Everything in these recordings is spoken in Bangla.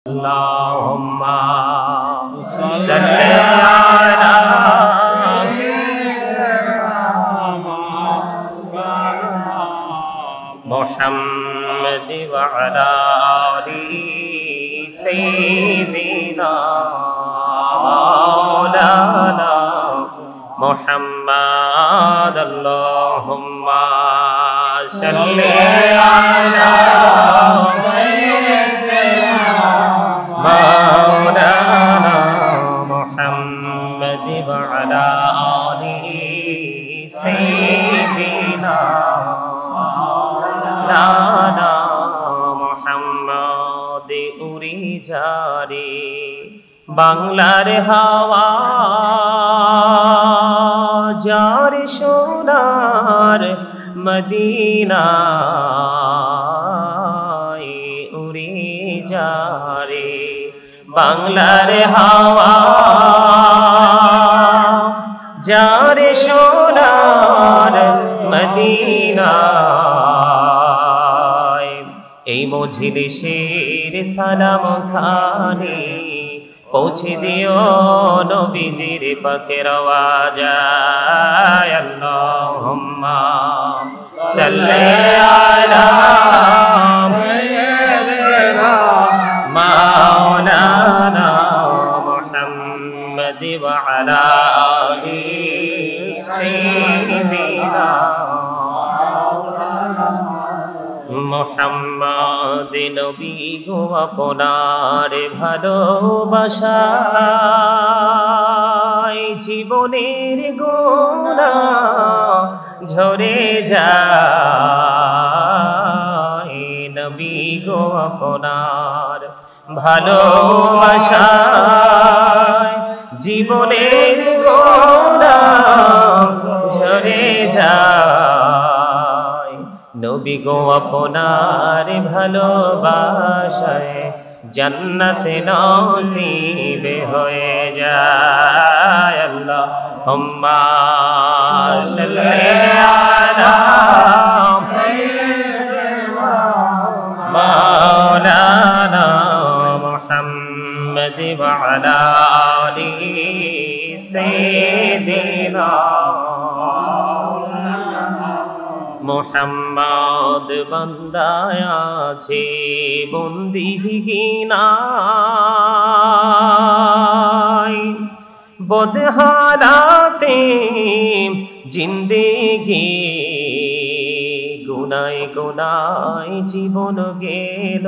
Allahumma salli ala Muhammad wa ala ali sayyidina maulana Muhammad. Allahumma salli ala مولانا محمد وعلى آله سيدنا مولانا محمد উড়ে যারে বাংলার হাওয়া যার সোনার মদিনা উড়ে যারে বাংলার হাওয়া যার সোনার মদিনা এই মজলিসের সালাম খানি পৌঁছে দিও নবীজির পাকের আওয়াজায় আল্লাহুম্মা সাল্লি আলা مولانا محمد وعلى آل سيدنا محمد নবী গো আপনার ভালোবাসায় জীবনের গুনাহ ঝরে যায় নবী গো আপনার ভালোবাসায় জীবনের গুনাহ ঝরে যায় নবী গো আপনার ভালোবাসায় জান্নাত নসিব হয়ে যায় আল্লাহুম্মা সাল্লি আলা مولانا محمد وعلى آل سيدنا محمد বান্দায় আছে বন্দিগিনায় বদহালাতে জিন্দেগি গুনায় গুনায় জীবন গেল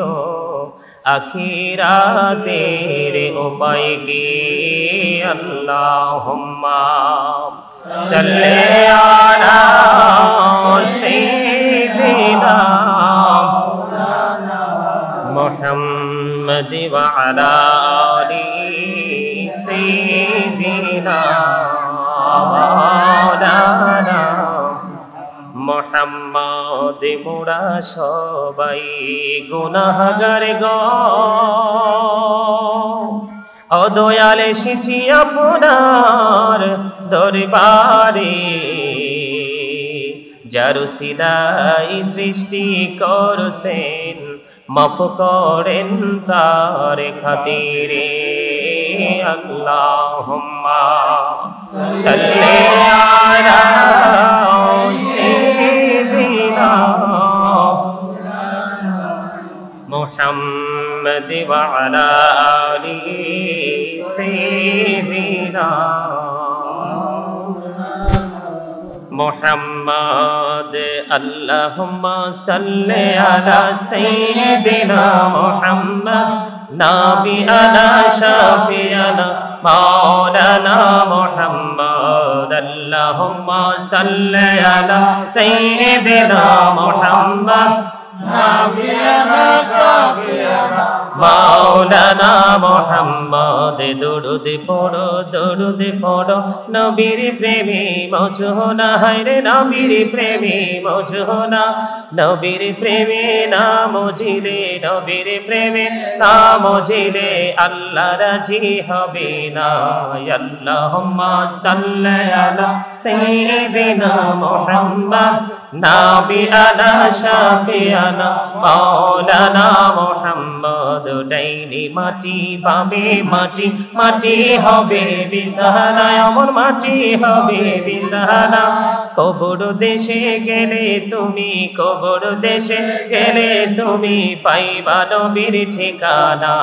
আখিরাতের উপায় কি আল্লাহুম্মা সাল্লি আলা সাইয়্যিদিনা মুহাম্মদ ওয়া আলা আলি সাইয়্যিদিনা মাওলানা মুহাম্মদ মোরা সবাই গুনাহগার গো ও দয়াল এসেছি আপনার দরবারে যার উসিলায় সৃষ্টি করছেন মাফ করেন তার খাতিরে আল্লাহুম্মা সাল্লি আলা محمد وعلى آل سيدنا محمد اللهم صل على سيدنا محمد نبينا شفيعنا مولانا محمد اللهم صل على سيدنا محمد نبينا شفيعنا مولانا محمد درود পড়ো নবীর প্রেমে মজহুনা হায়রে নবীর প্রেমে মজহুনা নবীর প্রেমে না মজিলে নবীর প্রেমে না মজিলে আল্লাহ রাজি হবে না আল্লাহুম্মা সাল্লি আলা সাইয়্যিদিনা মুহাম্মদ নাবিয়ানা শাফিয়ানা মাওলানা মুহাম্মদ ডাইনে মাটি বামে মাটি, মাটি হবে বিছানা, আমার মাটি হবে বিছানা। কবর দেশে গেলে তুমি, কবর দেশে গেলে তুমি পাইবা নবীর ঠিকানা।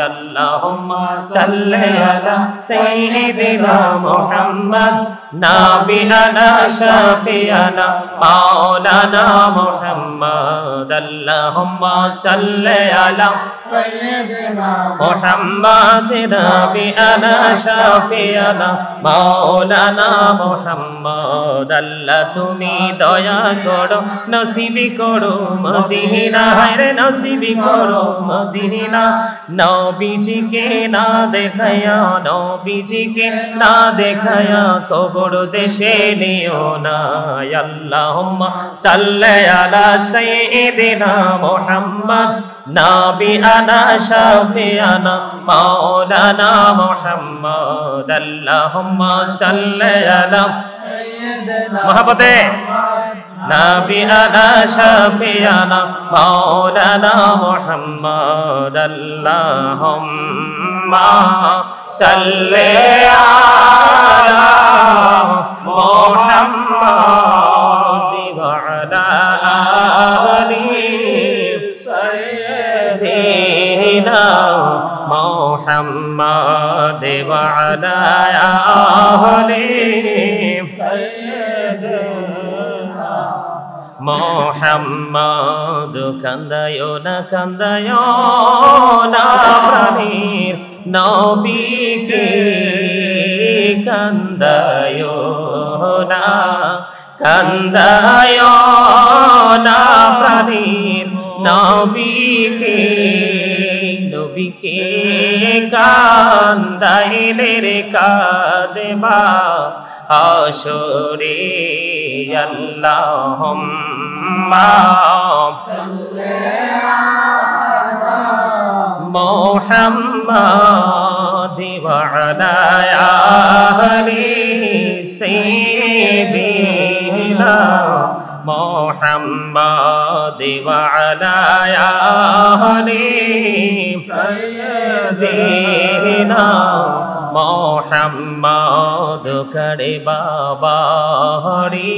আল্লাহুম্মা সাল্লি আলা সাইয়্যিদিনা মুহাম্মদ নাবিয়ানা শাফিয়ানা মাওলানা মুহাম্মদ। আল্লাহুম্মা সাল্লি আলা সাইয়্যিদিনা মুহাম্মদ নাবিয়ানা শাফিয়ানা মাওলানা মুহাম্মদ। আল্লাহ তুমি দয়া করো নসিবি করো মদিনা, রে নসিবি করো মদিনা। নবীজিকে না দেখায়া, নবীজিকে না দেখায়া কবর দেশে নিও না। আল্লাহুম্মা সাল্লি আলা সাইয়্যিদিনা মুহাম্মদ নাবিয়ানা শাফিয়ানা মাওলানা মুহাম্মদ। আল্লাহুম্মা সাল্লি আলা মোহাম্মদে নাবিয়ানা শাফিয়ানা মাওলানা মুহাম্মদ। আল্লাহুম্মা সাল্লি আলা মুহাম্মদ ওয়া আলা আলি সাইয়্যিদিনা মুহাম্মদ ওয়া আলা আলি মোহাম্মদ। কান্দায়ো না কান্দায়ো না প্রাণীর নবীকে, কান্দায়ো না কান্দায়ো না প্রাণীর নবীকে, নবীকে কান্দাইলে রে কাঁদবা হাসরে। আল্লাহুম্মা সাল্লি আলা মুহাম্মদ ওয়া আলা আলি সাইয়্যিদিনা মুহাম্মদ ওয়া আলা আলি সাইয়্যিদিনা মুহাম্মদ। করে বাবারি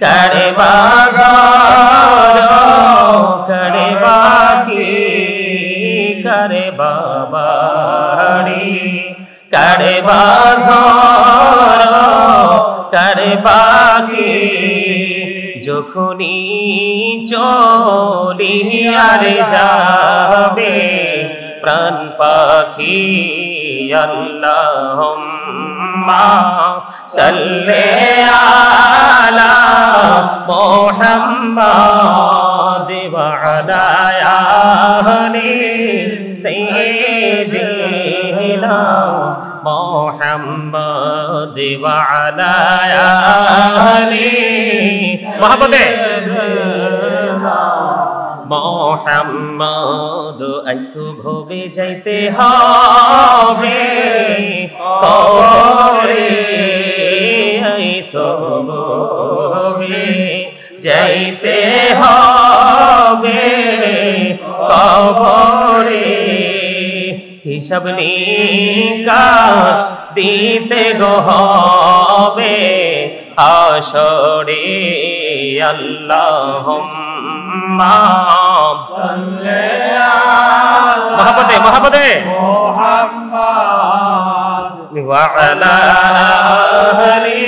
করে বাগার করে বাকি করে বাবারি করে বাঘর করে বাকি। যখনই চলিয়ারে যাবে প্রাণ পাখি। আল্লাহুম্মা সাল্লি আলা মুহাম্মদ ওয়া আলা আলি সাইয়্যিদিনা মুহাম্মদ ওয়া আলা আলি মুহাম্মদে মোহাম্মদ। আইসো ভবে যাইতে হবে কবরে, আইসো ভবে যাইতে হবে কবরে। হিসাব নিকাশ দিতে গো হবে হাসরে। আল্লাহুম্মা সাল্লি আলা মুহাম্মদে মুহাম্মদে মুহাম্মদ ওয়া আলা আলি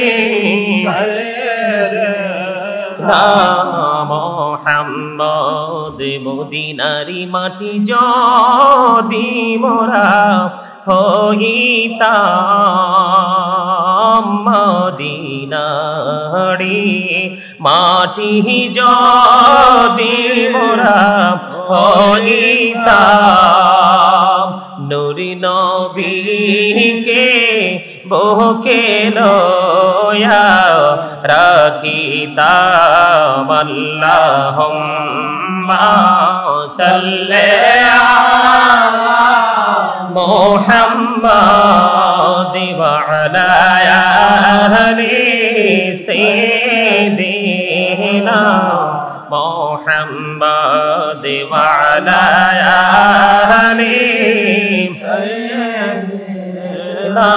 সাইয়্যিদিনা মুহাম্মদ। মদিনারি মাটি যদি মোরা হইতাম, মদিনারি মাটি যদি মোরা হইতাম, নূরি নবীকে বুকে লয়া রাখিতাম। আল্লাহুম্মা সাল্লি আলা মুহাম্মদ ওয়া আলা আলি সাইয়্যিদিনা মুহাম্মদ ওয়া আলা সাইয়্যিদিনা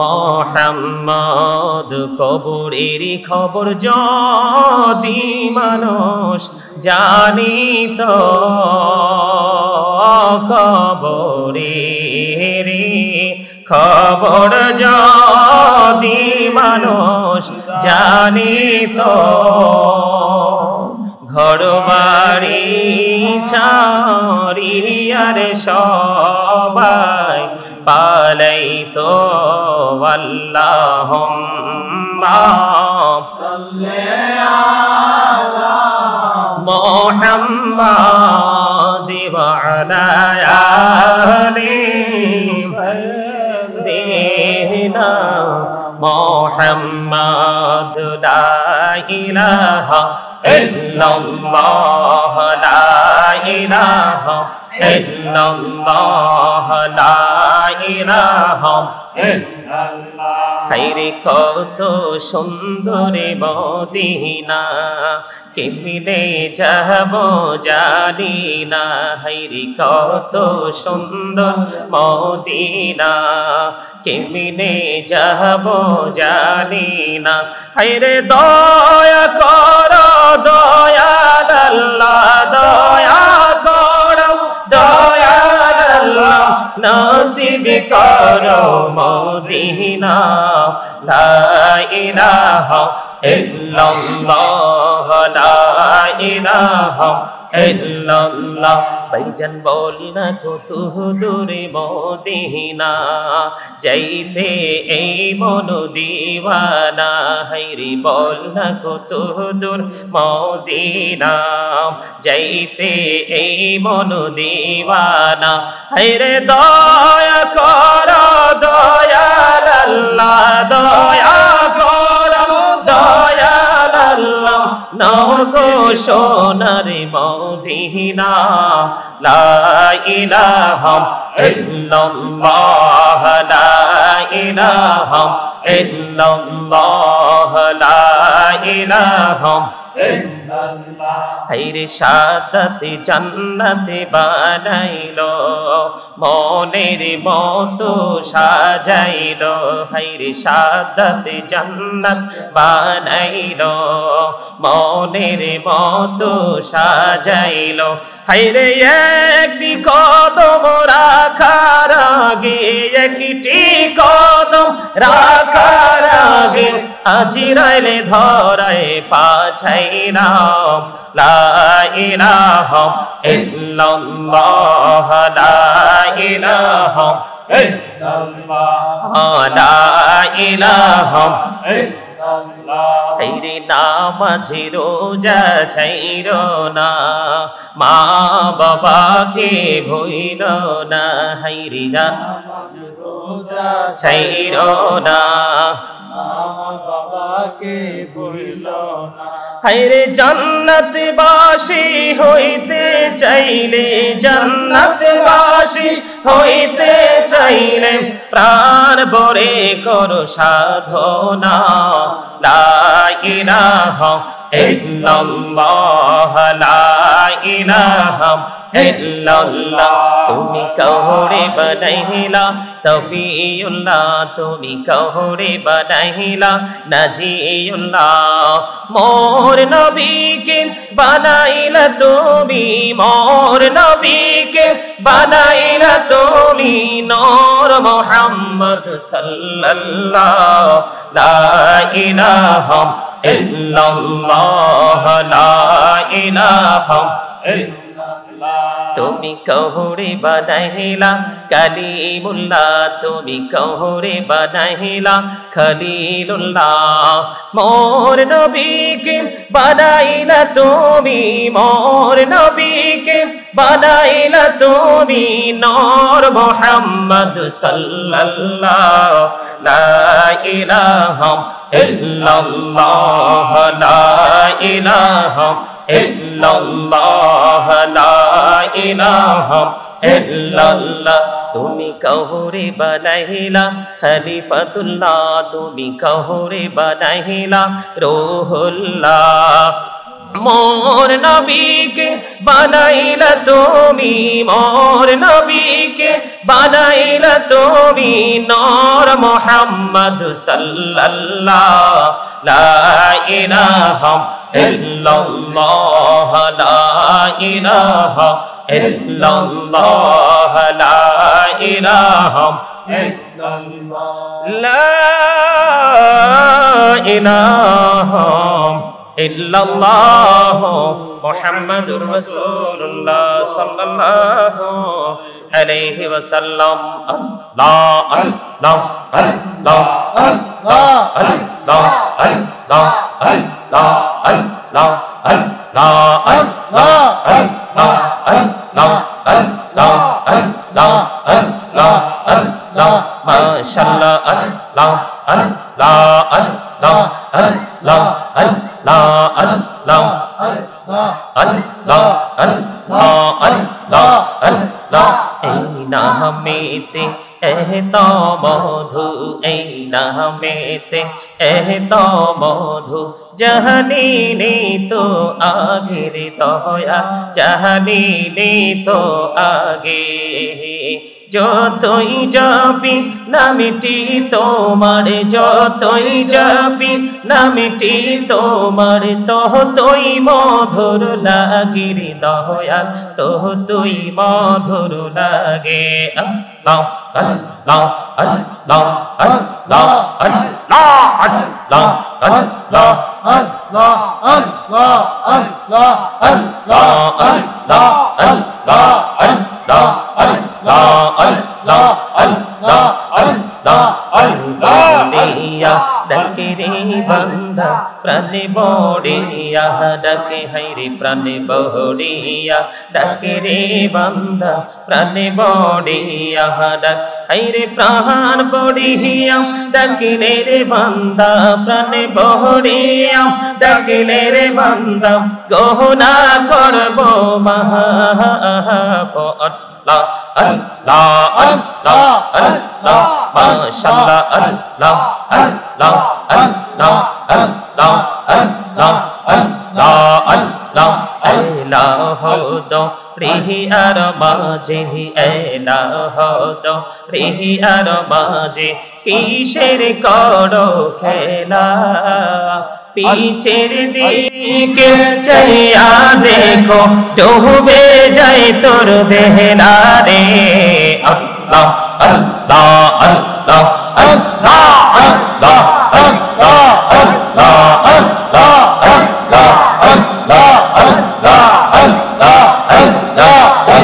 মুহাম্মদ কবরের খবর যদি মানুষ জানিত কবরের খবর যদি মানুষ জানিত ঘর বাড়ি ছাড়িয়ার সবাই পালাইতো আল্লাহুম্মা সাল্লি আলা মুহাম্মাদ ওয়া আলা আলি সাইয়্যিদিনা মুহাম্মাদ লা ইলাহা ইল্লাল্লাহ লা ইলাহা ইল্লাল্লাহ লা ইলাহা ইল্লাল্লাহ হায়রে কত সুন্দর মদিনা কেমনে যাব জানি না হায়রে কত সুন্দর মদিনা কেমনে যাব জানি না হায়রে দয়া করো দয়াল আল্লাহ দয়া করো দয়াল আল্লাহ নসিব করো মদিনা লা ইলাহা ইল্লাল্লাহ লা ইলাহা ইল্লাল্লাহ ভাইজান বল না কত দূরে মদিনা যাইতে এই মন দিওয়ানা হায়রে বল না কত দূর মদিনা যাইতে এই মন দিওয়ানা হায়রে দয়া করো দয়াল আল্লাহ দয়া করো দয়াল আল্লাহ নগো সোনার মদিনা লা ইলাহা ইল্লাল্লাহ লা ইলাহা ইল্লাল্লাহ লা ইলাহা হায়রে সাদাতে জান্নাতে বানাইলো মনের মতো সাজাইলো হায়রে সাদাতে জান্নাত বানাইলো মনের মতো সাজাইলো হায়রে একটি কদম রাখার আগে একটি কদম রাখার আগে আজরাইলে ধরায় পাঠাইলাম লা ইলাহা ইল্লাল্লাহ লা ইলাহা ইল্লাল্লাহ লা ইলাহা ইল্লাল্লাহ হায়রে নামাজ রোজা ছাইরো না মা বাবাকে ভুইলো না হায়রে নামাজ রোজা ছাইরো না হায়রে জান্নাতবাসী হইতে চাইলে জান্নাতবাসী হইতে চাইলে প্রাণ ভরে করো সাধনা লা ইলাহা ইল্লাল্লাহ লা ইলাহা ইল্লাল্লাহ তুমি কাহরে বানাইলা সফিউল্লাহ তুমি কাহরে বানাইলা নাজিউল্লাহ মোর নবীকে বানাইলা তুমি মোর নবীকে বানাইলা তুমি নূর মুহাম্মদ সাল্লাল্লাহ লা ইলাহা ইল্লাল্লাহ লা ইলাহা তুমি কহরে বানাইলা কালিমুল্লাহ তুমি কহরে বানাইলা খলিলুল্লাহ মোর নবীকে বানাইলা তুমি মোর নবীকে বানাইলা তুমি নূর মুহাম্মদ সাল্লাল্লাহ লা ইলাহা ইল্লাল্লাহ লা ইলাহা ইল্লাল্লাহ লা ইলাহা ইল্লাল্লাহ তুমি কহরে বানাইলা খলিফাতুল্লাহ তুমি কহরে বানাইলা রূহুল্লাহ मोर नबी के बनाइला तुमी मोर नबी के बनाइला तुमी नूर मुहम्मद सल्लल्लाहु ला इलाहा इल्लल्लाह ला इलाहा इल्लल्लाह ला इलाहा इल्लल्लाह ला इलाहा इल्लल्लाह मुहम्मदुर रसूलुल्लाह सल्लल्लाहु अलैहि वसल्लम अल्लाह अल्लाह अल्लाह अल्लाह अल्लाह अल्लाह अल्लाह अल्लाह अल्लाह अल्लाह अल्लाह अल्लाह अल्लाह अल्लाह अल्लाह अल्लाह माशाअल्लाह अल्लाह अल्लाह अल्लाह अल्लाह अल्लाह अल्लाह अल्लाह अल्लाह अल्लाह अल्लाह এই নামেতে এত মধু এই নামেতে এত মধু জাহানিনি তো আগের দয়া জাহানিনি তো আগে যতই যাবি নামটি তোমার যতই যাবি নামটি তোমার ততই মধুর লাগে রে দয়াল ততই মধুর লাগে আল্লাহ আল্লাহ আল্লাহ আল্লাহ আল্লাহ আল্লাহ আল্লাহ আল্লাহ আল্লাহ আল্লাহ আল্লাহ আল্লাহ আল্লাহ আল্লাহ আল্লাহ আল্লাহ আল্লাহ আল্লাহ আল্লাহ নিয়া ডাকে রে বান্দা প্রাণে বড়িয়া ডাকে হাইরে প্রাণে বড়িয়া ডাকে রে বান্দা প্রাণে বড়িয়া ডাক হাইরে প্রাণ বড়িয়া ডাকিলে রে বান্দা প্রাণে বড়িয়া ডাকিলে রে বান্দা গহনা করব মহাপদ Allah Allah Allah mashallah Allah Allah Allah Allah Allah Allah Allah elah do rihi ar maje elah do rihi ar maje kisher koro khela पीछेर दिके चलिया देखो डूबे जाए तोर बेहला रे अल्लाह अल्लाह अल्लाह अल्लाह अल्लाह अल्लाह अल्लाह अल्लाह अल्लाह अल्लाह अल्लाह अल्लाह अल्लाह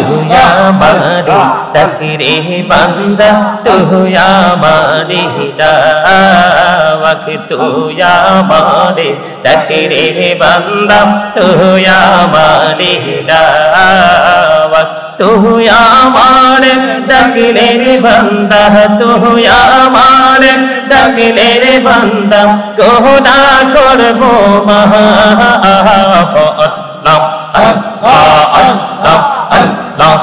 तू या मारी तकरे बंदा तू या मारी दावक तू या मारे तकरे बंदा तू या मारी दावक तू या मारे तकरे बंदा तू या मारे तकरे बंदा गोना करबो महापद अल्लाह अल्लाह अल्लाह अल्लाह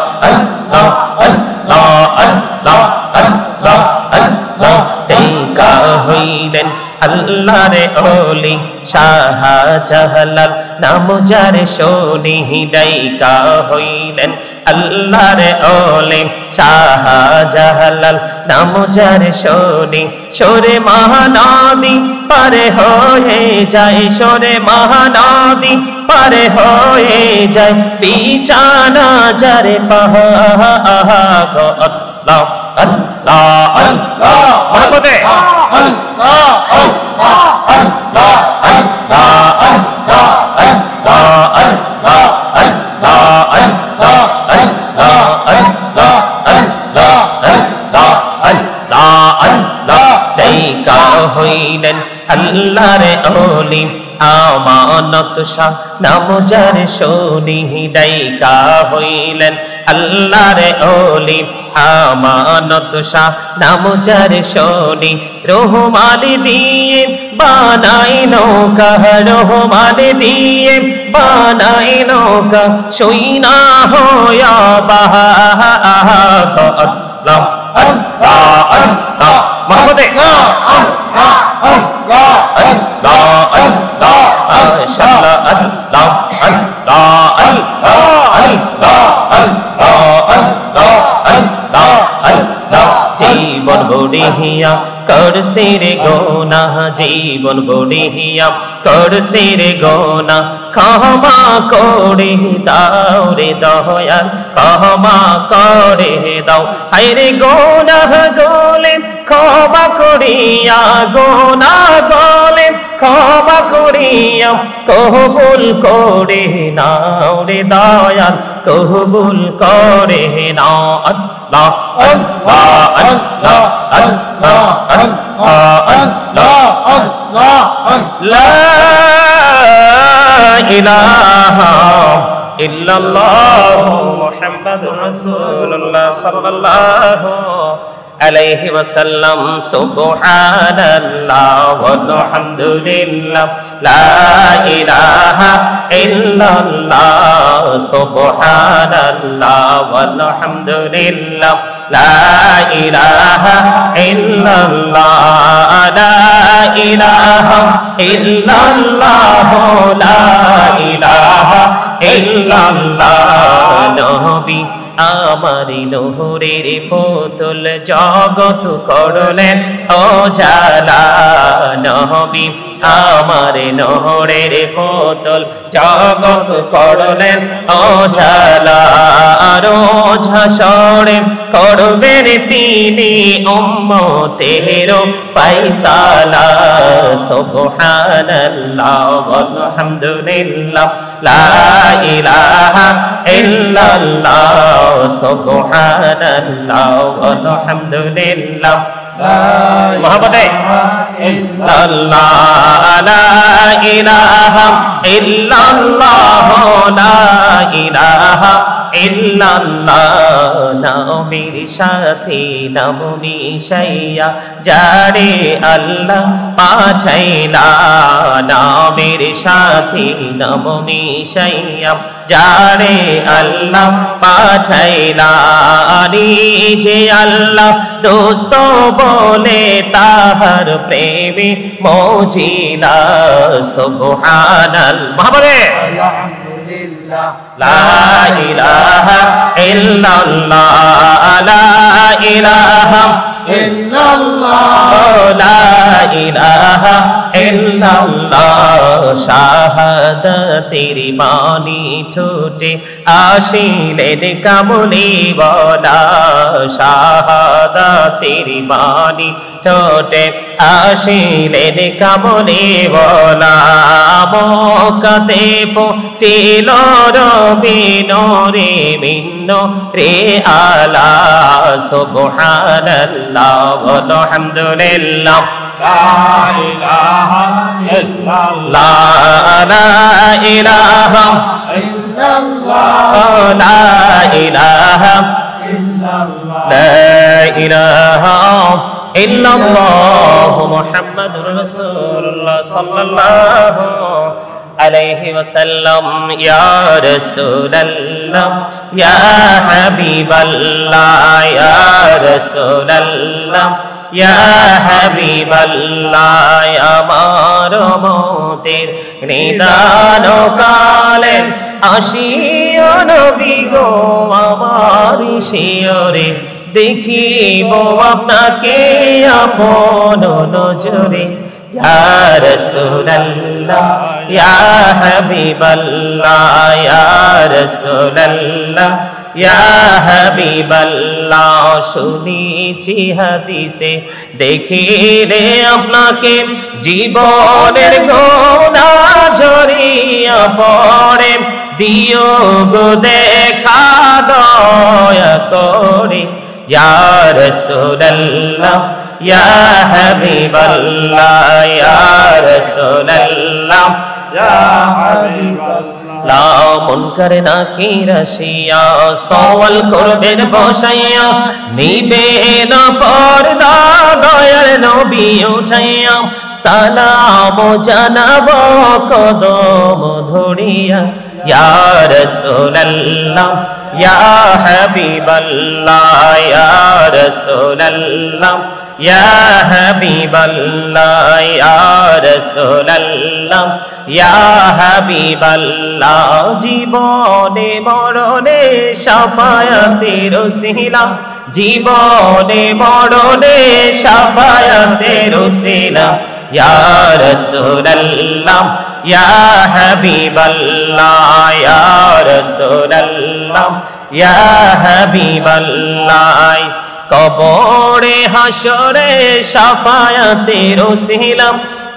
अल्लाह अल्लाह अल्लाह अल्लाह टेका हইলেন আল্লাহর ওলি শাহজালাল নাম যার শুনি ডাইকা হইলেন আল্লাহর ওলি শাহজালাল নাম যার শুনি সরে মহানদী পারে হয়ে যায় সরে মহানদী পারে হয়ে যায় বিছানা যারে পাহাড় আল্লাহ আল্লাহ আল্লাহ মরকতে আল্লাহ আল্লাহ আল্লাহ আল্লাহ আল্লাহ আল্লাহ আল্লাহ আল্লাহ আল্লাহ আল্লাহ আল্লাহ আল্লাহ আল্লাহ আল্লাহ আল্লাহ দেখা হইলেন আল্লাহর ওলি আমানত শাহ নাম যার শুনি ডাইকা হইলেন আল্লাহর ওলি আমানত শাহ নাম যার শুনি রহমান দিয়ে বানাই নৌকা রহমান দিয়ে বানাই নৌকা সইনা হয়া বাহা আল্লাহ আল্লাহ আল্লাহ মহম্মদে আল্লাহ আল্লাহ আল্লাহ আল্লাহ মাশাআল্লাহ জীবন বড়িয়া করছে রে গোনা, জীবন বড়িয়া করছে রে গোনা, ক্ষমা করে দাও রে দয়াল, ক্ষমা করে দাও। হায়রে গোনা গলে ক্ষমা করিয়া, গোনা গলে ক্ষমা করিয়া কবুল করে নাও রে দয়াল, কবুল করে নাও। আল্লাহ আল্লাহ আল্লাহ আল্লাহ আল্লাহ আল্লাহ লা ইলাহা ইল্লাল্লাহ মুহাম্মাদুর রাসূলুল্লাহ সাল্লাল্লাহু আলাইহি ওয়াসাল্লাম। সুবহানাল্লাহ ওয়ালহামদুলিল্লাহ লা ইলাহা ইল্লাল্লাহ, সুবহানাল্লাহ ওয়ালহামদুলিল্লাহ লা ইলাহা ইল্লাল্লাহ, লা ইলাহা ইল্লাল্লাহ, লা ইলাহা ইল্লাল্লাহ। নবী আমার নহরের পুতুল জগৎ করলেন উজালা, নবী আমার নহরের পুতুল জগৎ করলেন উজালা। রোজ হাসরে করবেন তিনি উম্মতের ফায়সালা। সুবহানাল্লাহ ওয়ালহামদুলিল্লাহ লা ইলাহা ইল্লাল্লাহ, সুবহানাল্লাহ ওয়ালহামদুলিল্লাহ মুহাম্মাদে ইল্লাল্লাহ, লা ইলাহা ইল্লাল্লাহ, লা ইলাহা ইল্লাল্লাহ। নামের সাথে নাম মিশাইয়া যারে আল্লাহ পাঠাইলা, নামের সাথে নাম মিশাইয়া যারে আল্লাহ পাঠাইলা। নিজে আল্লাহ দোস্ত বলে তাহার প্রেমে মজিলা। সুবহানাল্লাহ লা ইলাহা ইল্লাল্লাহ, লা ইলাহা ইল্লাল্লাহ, লা ইলাহা ইল্লাল্লাহ। শাহাদাতের বাণী ঠোঁটে আসিলেন কামলি ওয়ালা, শাহাদাতের বাণী ঠোঁটে আসিলেন কামলি ওয়ালা। মক্কাতে ফুটিল রবি নূরে মিন্ন রে আলা। সুবহানাল্লাহ ওয়ালহামদুলিল্লাহ লা ইলাহা ইল্লাল্লাহ, লা ইলাহা ইল্লাল্লাহ, লা ইলাহা ইল্লাল্লাহ, লা ইলাহা ইল্লাল্লাহ মুহাম্মাদুর রাসূলুল্লাহ সাল্লাল্লাহু আলাইহি ওয়াসাল্লাম। ইয়া রাসূলুল্লাহ ইয়া হাবিবাল্লাহ, ইয়া রাসূলুল্লাহ ইয়া হাবিবাল্লাহ। আমার মতের নিদান কালে আসিও নবী গো, আমার শিয়রে দেখিব আপনাকে আপন নজরে। ইয়া রাসূলুল্লাহ ইয়া হাবিবাল্লাহ, ইয়া রাসূলুল্লাহ ইয়া হাবিবাল্লাহ। শুনেছি হাদিসে দেখিলে আপনাকে জীবনের গোনা ঝরিয়া পড়ে, দিও গো দেখা দয়া করে। ইয়া রাসূলুল্লাহ ইয়া হাবিবাল্লাহ, ইয়া রাসূলুল্লাহ ইয়া হাবিবাল্লাহ। মুনকার নাকির আসিয়া সওয়াল করবেন বসাইয়া, নিবে না পর্দা দয়ার নবী উঠাইয়া। সালাম জানাব কদম ধরিয়া। ইয়া রাসূলুল্লাহ ইয়া হাবিবাল্লাহ, ইয়া রাসূলুল্লাহ ইয়া হাবিবাল্লাহ, ইয়া রাসূলুল্লাহ ইয়া হাবিবাল্লাহ জীবনে মরণে শাফায়াতের ওসিলা জীবনে মরণে শাফায়াতের ওসিলা ইয়া রাসূলুল্লাহ ইয়া হাবিবাল্লাহ ইয়া রাসূলুল্লাহ ইয়া হাবিবাল্লাহ কবরে হাসরে শাফায়াতের ওসিলা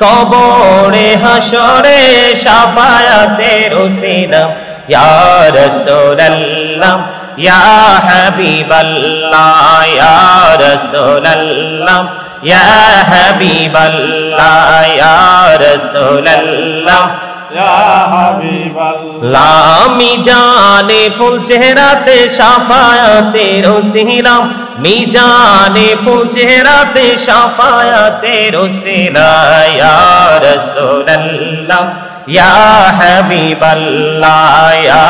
কবরে হাসরে শাফায়াতের ওসিলা ইয়া রাসূলুল্লাহ ইয়া হাবিবাল্লাহ ইয়া রাসূলুল্লাহ ইয়া হাবিবাল্লাহ ইয়া রাসূলুল্লাহ ইয়া হাবিবাল্লাহ মিজানে ফুল চেহারাতে শাফায়াতের ওসিলা মিজানে ফুল চেহারাতে শাফায়াতের ওসিলা ইয়া রাসূলুল্লাহ ইয়া হাবিবাল্লাহ ইয়া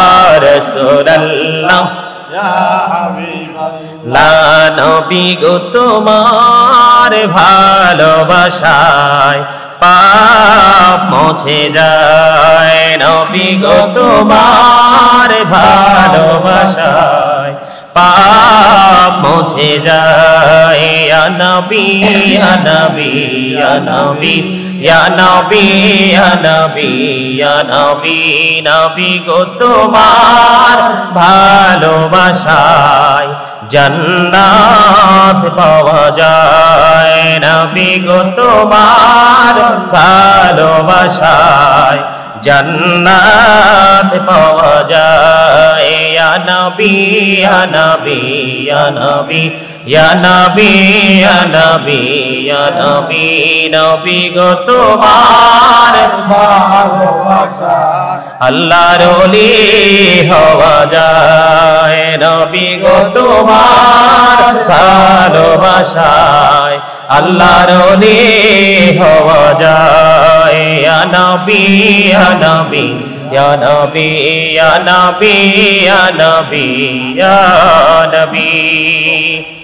রাসূলুল্লাহ ইয়া হাবিবাল্লাহ নবী গো তোমার ভালোবাসায় পাপ মুছে যায় নবী গো তোমার ভালোবাসায় পাপ মুছে যায় ইয়া নবী ইয়া নবী ইয়া নবী ইয়া নবী ইয়া নবী ইয়া নবী নবী গো তোমার ভালোবাসায় জান্নাত পাওয়া যায় নবী গো তোমার ভালোবাসায় জান্নাত পাওয়া যায় ইয়া নবী ইয়া নবী ইয়া নবী ইয়া নবী ইয়া নবী ইয়া নবী নবী গো তোমার ভালোবাসায় আল্লাহর ওলি হওয়া যায় নবী গো তোমার ভালোবাসায় আল্লাহর ওলি হওয়া যায় ইয়া নবী ইয়া নবী ইয়া নবী ইয়া নবী ইয়া নবী ইয়া নবী